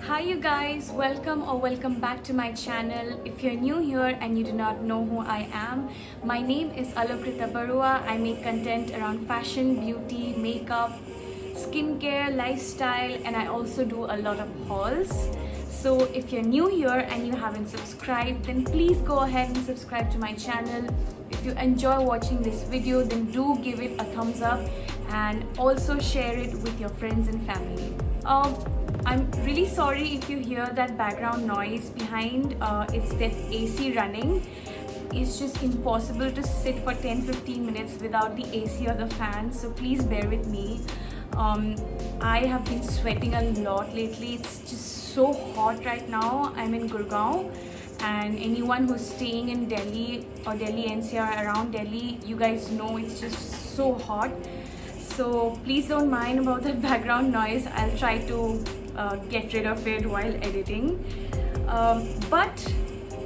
Hi you guys, welcome back to my channel. If you're new here and you do not know who I am, my name is Alokrita Barua. I make content around fashion, beauty, makeup, skincare, lifestyle, and I also do a lot of hauls. So if you're new here and you haven't subscribed, then please go ahead and subscribe to my channel. If you enjoy watching this video, then do give it a thumbs up and also share it with your friends and family. I'm really sorry if you hear that background noise behind. It's that AC running. It's just impossible to sit for 10-15 minutes without the AC or the fan, so please bear with me. I have been sweating a lot lately. It's just so hot right now. I'm in Gurgaon, and anyone who's staying in Delhi or Delhi NCR, around Delhi, you guys know it's just so hot. So please don't mind about the background noise. I'll try to get rid of it while editing. But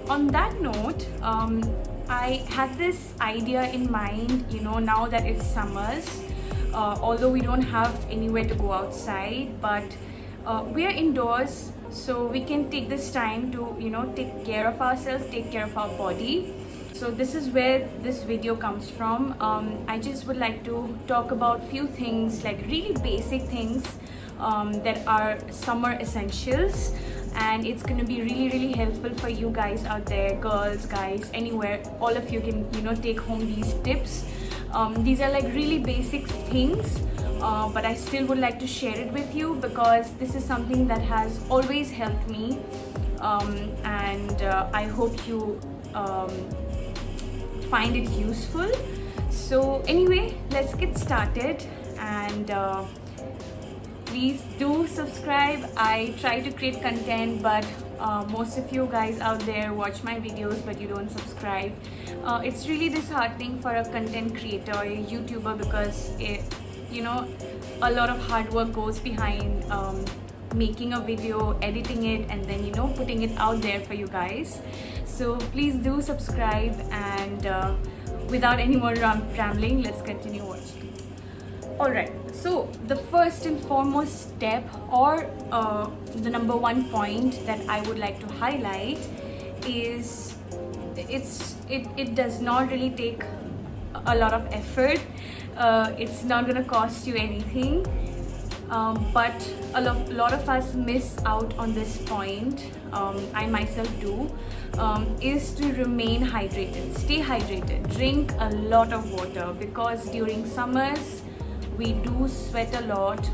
on that note, I had this idea in mind, now that it's summers, although we don't have anywhere to go outside, but we are indoors, so we can take this time to, take care of ourselves, take care of our body. So this is where this video comes from. I just would like to talk about few things, like really basic things that are summer essentials, and it's going to be really helpful for you guys out there, girls, guys, anywhere. All of you can take home these tips. These are like really basic things, but I still would like to share it with you because this is something that has always helped me, and I hope you find it useful. So anyway, let's get started, and please do subscribe. I try to create content, but most of you guys out there watch my videos but you don't subscribe. It's really disheartening for a content creator or a YouTuber because a lot of hard work goes behind making a video, editing it, and then putting it out there for you guys. So please do subscribe, and without any more rambling, let's continue watching. Alright, so the first and foremost step, or the number one point that I would like to highlight is it does not really take a lot of effort. It's not gonna cost you anything, but a lot of us miss out on this point. I myself do, is to remain hydrated. Stay hydrated, drink a lot of water, because during summers we do sweat a lot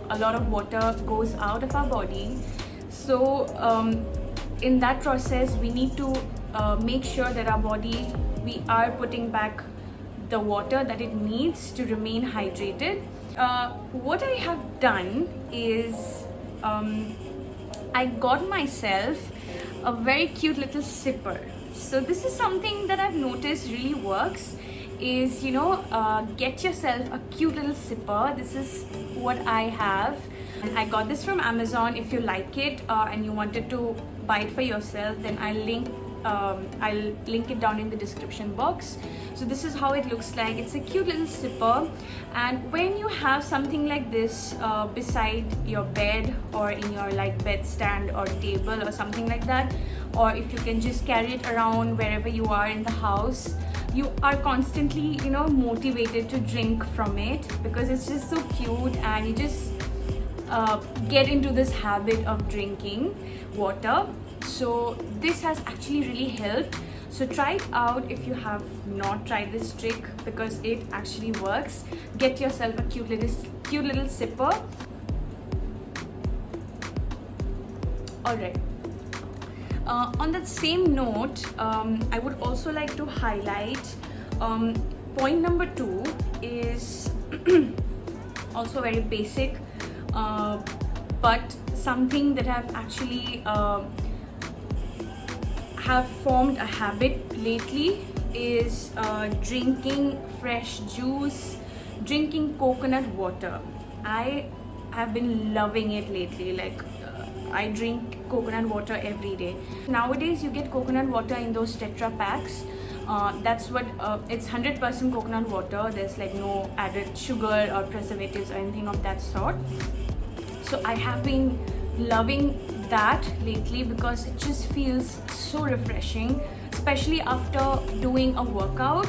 of water goes out of our body. So in that process we need to make sure that our body, we are putting back the water that it needs to remain hydrated. What I have done is I got myself a very cute little sipper. So this is something that I've noticed really works, is get yourself a cute little sipper. This is what I have. I got this from Amazon. If you like it and you wanted to buy it for yourself, then I'll link it down in the description box. So this is how it looks like. It's a cute little sipper, and when you have something like this beside your bed or in your bed stand or table or something like that, or if you can just carry it around wherever you are in the house, you are constantly motivated to drink from it because it's just so cute, and you just get into this habit of drinking water. So this has actually really helped. So try it out if you have not tried this trick, because it actually works. Get yourself a cute little sipper. Alright. On that same note, I would also like to highlight point number 2 is also very basic, but something that I've actually have formed a habit lately is drinking fresh juice, drinking coconut water. I have been loving it lately. I drink coconut water every day. Nowadays you get coconut water in those Tetra packs. That's what it's 100% coconut water. There's no added sugar or preservatives or anything of that sort. So I have been loving that lately because it just feels so refreshing, especially after doing a workout.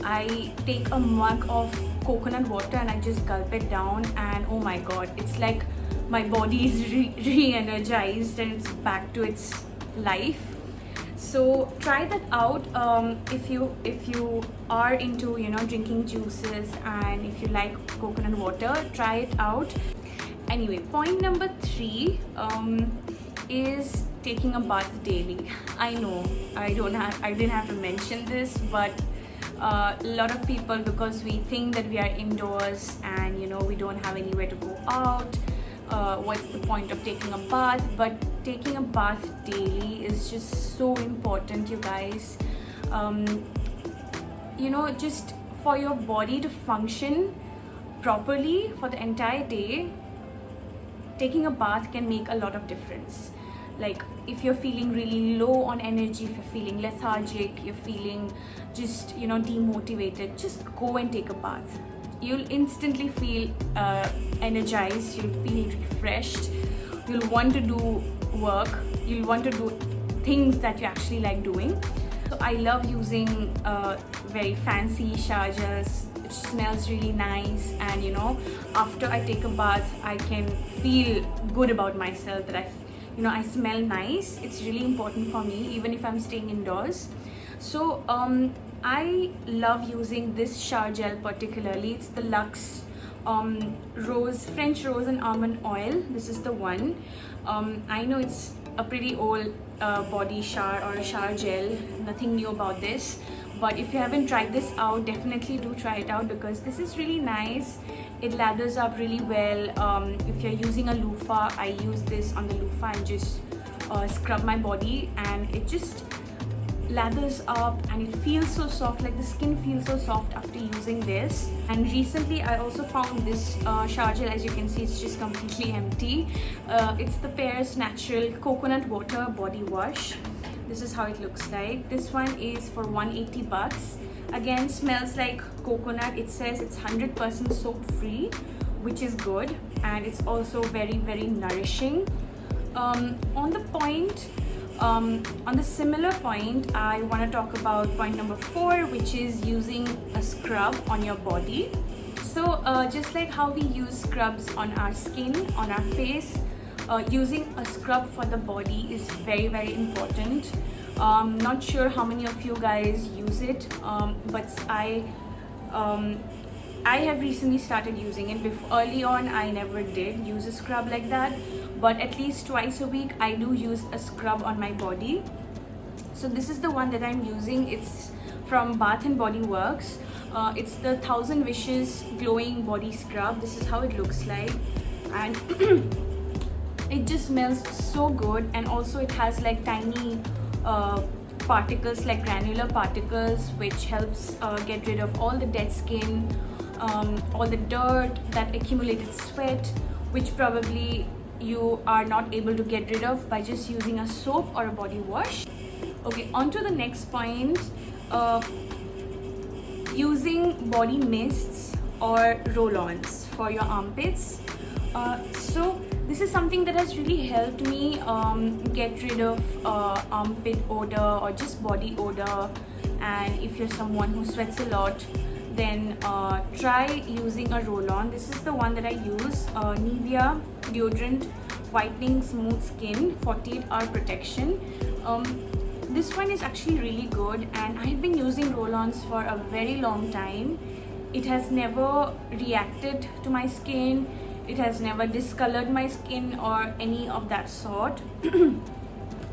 I take a mug of coconut water and I just gulp it down, and oh my god, it's like my body is re-energized and it's back to its life. So try that out. If you are into drinking juices, and if you like coconut water, try it out. Anyway, point number 3 is taking a bath daily. I know I didn't have to mention this, but a lot of people, because we think that we are indoors and we don't have anywhere to go out, what's the point of taking a bath? But taking a bath daily is just so important, you guys. Just for your body to function properly for the entire day, taking a bath can make a lot of difference. Like if you're feeling really low on energy, if you're feeling lethargic, you're feeling just demotivated, just go and take a bath. You'll instantly feel energized, you'll feel refreshed, you'll want to do work, you'll want to do things that you actually like doing. So I love using very fancy shower gels. It smells really nice, and after I take a bath I can feel good about myself, that I smell nice. It's really important for me even if I'm staying indoors. So I love using this shower gel particularly. It's the Lux French rose and almond oil. This is the one. I know it's a pretty old body shower or a shower gel, nothing new about this, but if you haven't tried this out, definitely do try it out because this is really nice. It lathers up really well. If you're using a loofah, I use this on the loofah and just scrub my body, and it just lathers up and it feels so soft, like the skin feels so soft after using this. And recently I also found this shower gel. As you can see, it's just completely empty. It's the Pears Natural Coconut Water Body Wash. This is how it looks like. This one is for $180. Again, smells like coconut. It says it's 100% soap free, which is good, and it's also very, very nourishing. On the similar point, I want to talk about point number 4, which is using a scrub on your body. So just like how we use scrubs on our skin, on our face, using a scrub for the body is very, very important. Not sure how many of you guys use it, but I have recently started using it. Early on I never did use a scrub like that, but at least twice a week I do use a scrub on my body. So this is the one that I'm using. It's from Bath and Body Works. It's the 1000 Wishes Glowing Body Scrub. This is how it looks like, and it just smells so good. And also it has like tiny particles, like granular particles, which helps get rid of all the dead skin, all the dirt, that accumulated sweat, which probably you are not able to get rid of by just using a soap or a body wash. Okay, on to the next point. Using body mists or roll-ons for your armpits. So this is something that has really helped me get rid of armpit odor or just body odor. And if you're someone who sweats a lot, then try using a roll-on. This is the one that I use, Nivea Deodorant Whitening Smooth Skin 48-hour protection. This one is actually really good, and I've been using roll-ons for a very long time. It has never reacted to my skin, it has never discolored my skin or any of that sort.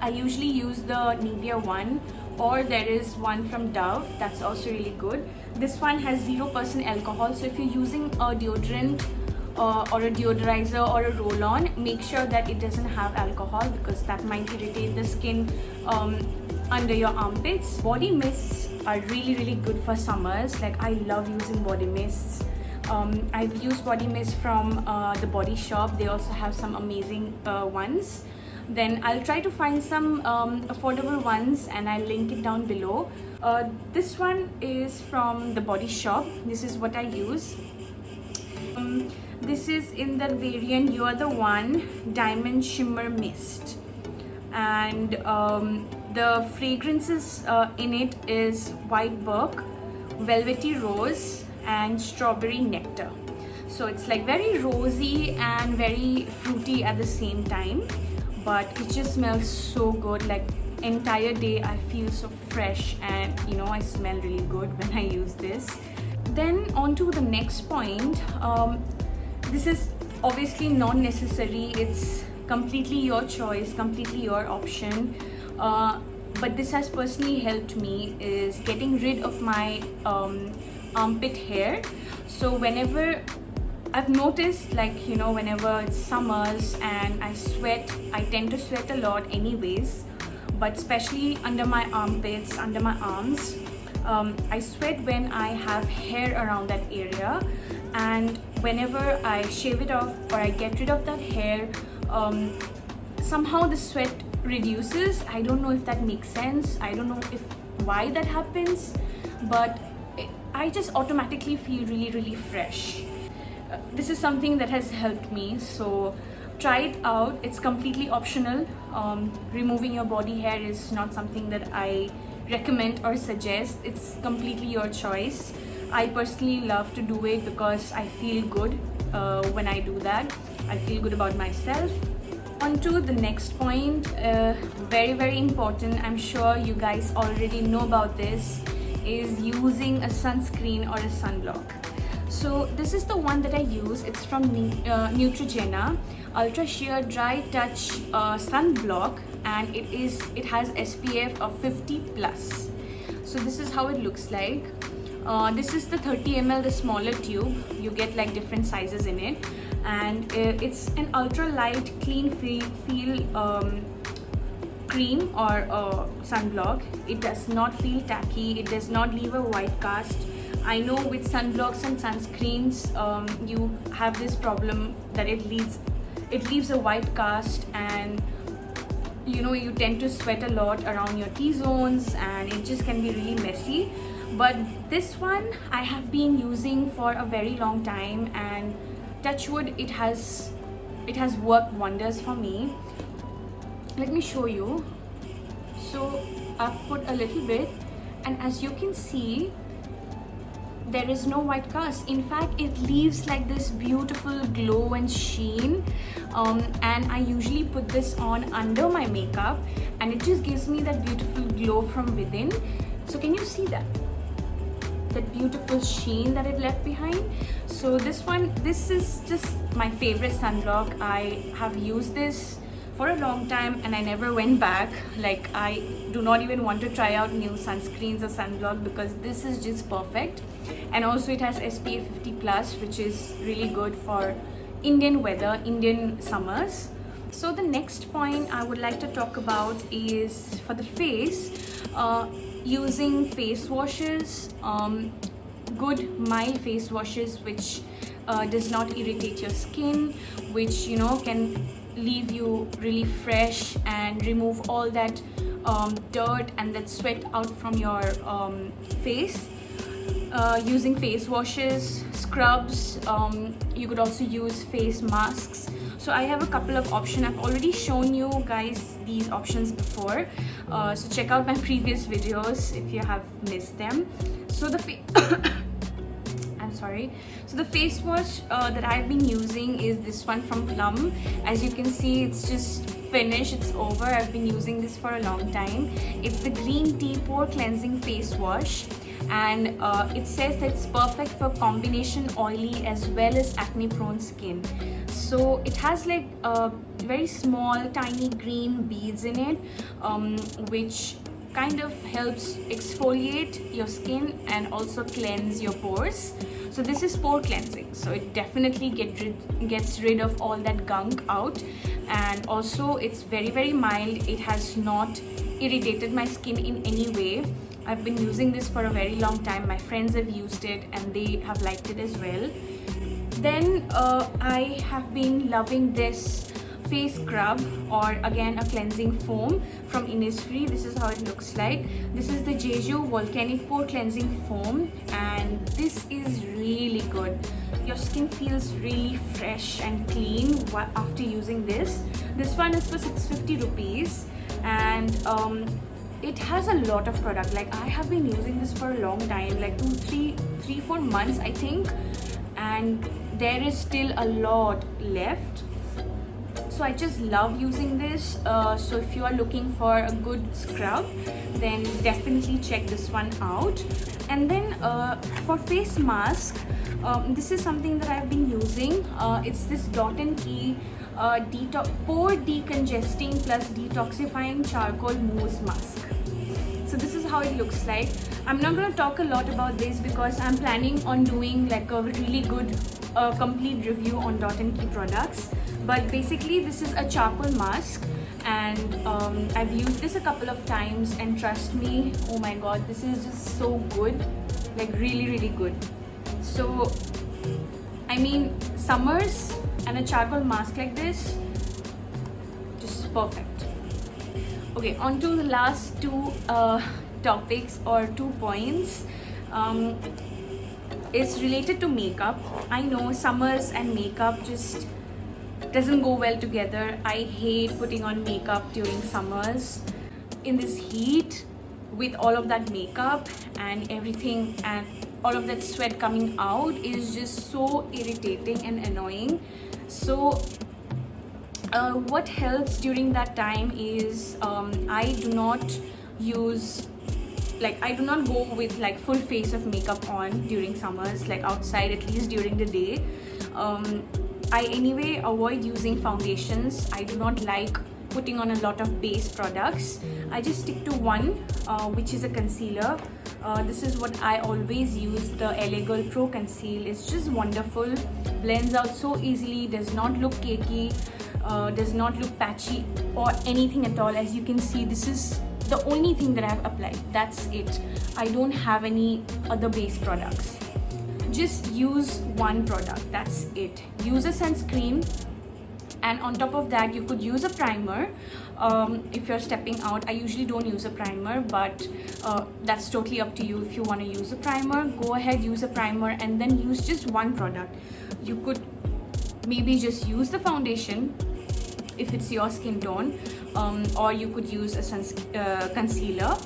I usually use the Nivea one, or there is one from Dove that's also really good. This one has 0% alcohol, so if you're using a deodorant or a deodorizer or a roll-on, make sure that it doesn't have alcohol, because that might irritate the skin under your armpits. Body mists are really, really good for summers. Like, I love using body mists. I've used body mist from the Body Shop. They also have some amazing ones. Then I'll try to find some affordable ones, and I'll link it down below. This one is from the Body Shop. This is what I use. This is in the variant You Are The One Diamond Shimmer Mist. and the fragrances in it is white berk, velvety rose, and strawberry nectar. So it's like very rosy and very fruity at the same time, but it just smells so good. Like entire day I feel so fresh, and you know, I smell really good when I use this. Then on to the next point. This is obviously not necessary, it's completely your choice, completely your option, but this has personally helped me is getting rid of my armpit hair. So whenever I've noticed, like, you know, whenever it's summers and I sweat, I tend to sweat a lot anyways, but especially under my armpits, under my arms, I sweat when I have hair around that area, and whenever I shave it off or I get rid of that hair, somehow the sweat reduces. I don't know if that makes sense. I don't know why that happens, but I just automatically feel really fresh. This is something that has helped me, so try it out. It's completely optional. Removing your body hair is not something that I recommend or suggest. It's completely your choice. I personally love to do it because I feel good when I do that. I feel good about myself. On to the next point, very important. I'm sure you guys already know about this, is using a sunscreen or a sunblock. So this is the one that I use. It's from Neutrogena Ultra Sheer Dry Touch Sunblock, and it has SPF of 50 plus. So this is how it looks like. This is the 30 ml, the smaller tube. You get like different sizes in it, and it's an ultra light, clean feel cream or sunblock. It does not feel tacky. It does not leave a white cast. I know with sunblocks and sunscreens, you have this problem that it leaves a white cast, and you know, you tend to sweat a lot around your T-zones, and it just can be really messy. But this one I have been using for a very long time, and touch wood, it has worked wonders for me. Let me show you. So I've put a little bit, and as you can see, there is no white cast. In fact, it leaves like this beautiful glow and sheen, and I usually put this on under my makeup, and it just gives me that beautiful glow from within. So can you see that beautiful sheen that it left behind? So this is just my favorite sunblock. I have used this for a long time and I never went back. Like, I do not even want to try out new sunscreens or sunblock because this is just perfect. And also it has SPF 50 plus, which is really good for Indian weather, Indian summers. So the next point I would like to talk about is for the face, using face washes, good mild face washes which does not irritate your skin, which, you know, can leave you really fresh and remove all that dirt and that sweat out from your face. Using face washes, scrubs, you could also use face masks. So I have a couple of options. I've already shown you guys these options before, so check out my previous videos if you have missed them. So the So the face wash that I've been using is this one from Plum. As you can see, it's just finished, it's over. I've been using this for a long time. It's the green tea pore cleansing face wash, and it says that it's perfect for combination oily as well as acne prone skin. So it has like very small tiny green beads in it, which kind of helps exfoliate your skin and also cleanse your pores. So this is pore cleansing, so it definitely gets rid of all that gunk out, and also it's very mild. It has not irritated my skin in any way. I've been using this for a very long time. My friends have used it and they have liked it as well. Then I have been loving this face scrub, or again a cleansing foam from Innisfree. This is how it looks like. This is the Jeju Volcanic Pore Cleansing Foam, and this is really good. Your skin feels really fresh and clean after using this. This one is for 650 rupees, and it has a lot of product. Like I have been using this for a long time, like 4 months I think, and there is still a lot left. So I just love using this. So if you are looking for a good scrub, then definitely check this one out. And then for face mask, this is something that I've been using. It's this Dot & Key pore decongesting plus detoxifying charcoal mousse mask. So this is how it looks like. I'm not going to talk a lot about this because I'm planning on doing like a really good complete review on Dot & Key products. But basically this is a charcoal mask, and I've used this a couple of times, and trust me, oh my god, this is just so good, like really good. So I mean, summers and a charcoal mask like this, just perfect. Okay, on to the last two topics or 2 points. It's related to makeup. I know summers and makeup just doesn't go well together. I hate putting on makeup during summers. In this heat, with all of that makeup and everything and all of that sweat coming out is just so irritating and annoying. So what helps during that time is I do not go with like full face of makeup on during summers, like outside, at least during the day. I anyway avoid using foundations. I do not like putting on a lot of base products. I just stick to one, which is a concealer. This is what I always use, the LA Girl Pro Conceal. It's just wonderful, blends out so easily, does not look cakey, does not look patchy or anything at all. As you can see, this is the only thing that I've applied. That's it. I don't have any other base products. Just use one product, that's it. Use a sunscreen, and on top of that you could use a primer. If you're stepping out, I usually don't use a primer, but that's totally up to you. If you want to use a primer, go ahead, use a primer, and then use just one product. You could maybe just use the foundation if it's your skin tone, or you could use a concealer,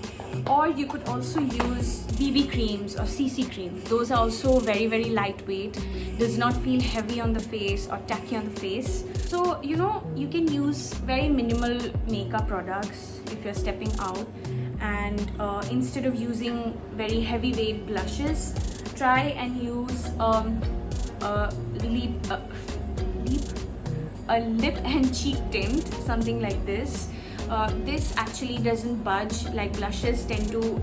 or you could also use BB creams or CC creams. Those are also very lightweight, does not feel heavy on the face or tacky on the face. So you know, you can use very minimal makeup products if you're stepping out, and instead of using very heavyweight blushes, try and use a lip and cheek tint, something like this. This actually doesn't budge like blushes tend to.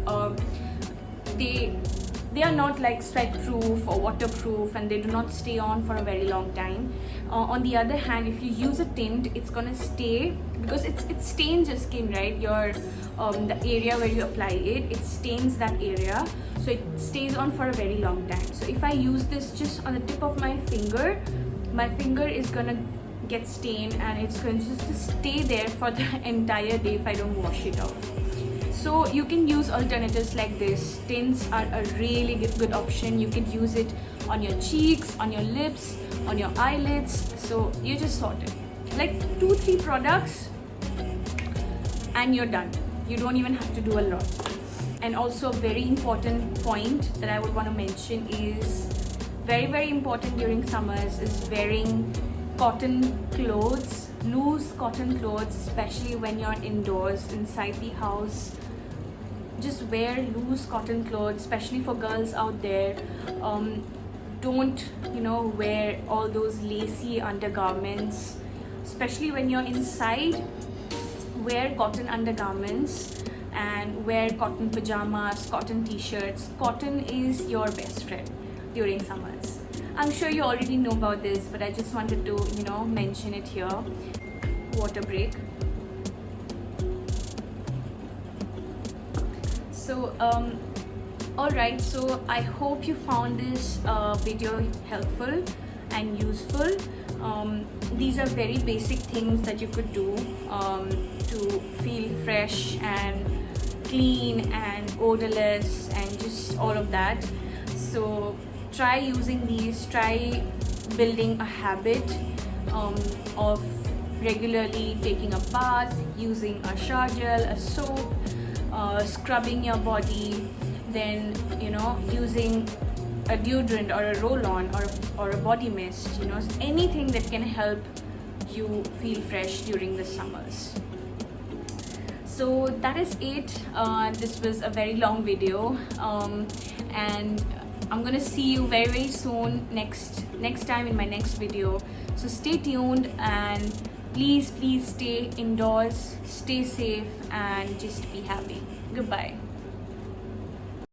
They are not like sweat proof or waterproof, and they do not stay on for a very long time. On the other hand, if you use a tint, it's gonna stay, because it stains your skin, right? The area where you apply it stains that area, so it stays on for a very long time. So if I use this just on the tip of my finger is gonna get stained, and it's going to just stay there for the entire day if I don't wash it off. So you can use alternatives like this. Tints are a really good option. You can use it on your cheeks, on your lips, on your eyelids. So you just sort it like 2-3 products and you're done. You don't even have to do a lot. And also a very important point that I would want to mention is very important during summers is wearing cotton clothes, loose cotton clothes, especially when you're indoors inside the house. Just wear loose cotton clothes, especially for girls out there. Don't wear all those lacy undergarments, especially when you're inside. Wear cotton undergarments and wear cotton pajamas, cotton t-shirts. Cotton is your best friend during summers. I'm sure you already know about this, but I just wanted to mention it here. Water break. So alright, so I hope you found this video helpful and useful. These are very basic things that you could do to feel fresh and clean and odorless and just all of that. So try using these, try building a habit of regularly taking a bath, using a shower gel, a soap, scrubbing your body, then using a deodorant or a roll-on or a body mist, anything that can help you feel fresh during the summers. So that is it. This was a very long video, and I'm gonna see you very, very soon next time in my next video. So stay tuned, and please stay indoors, stay safe, and just be happy. Goodbye.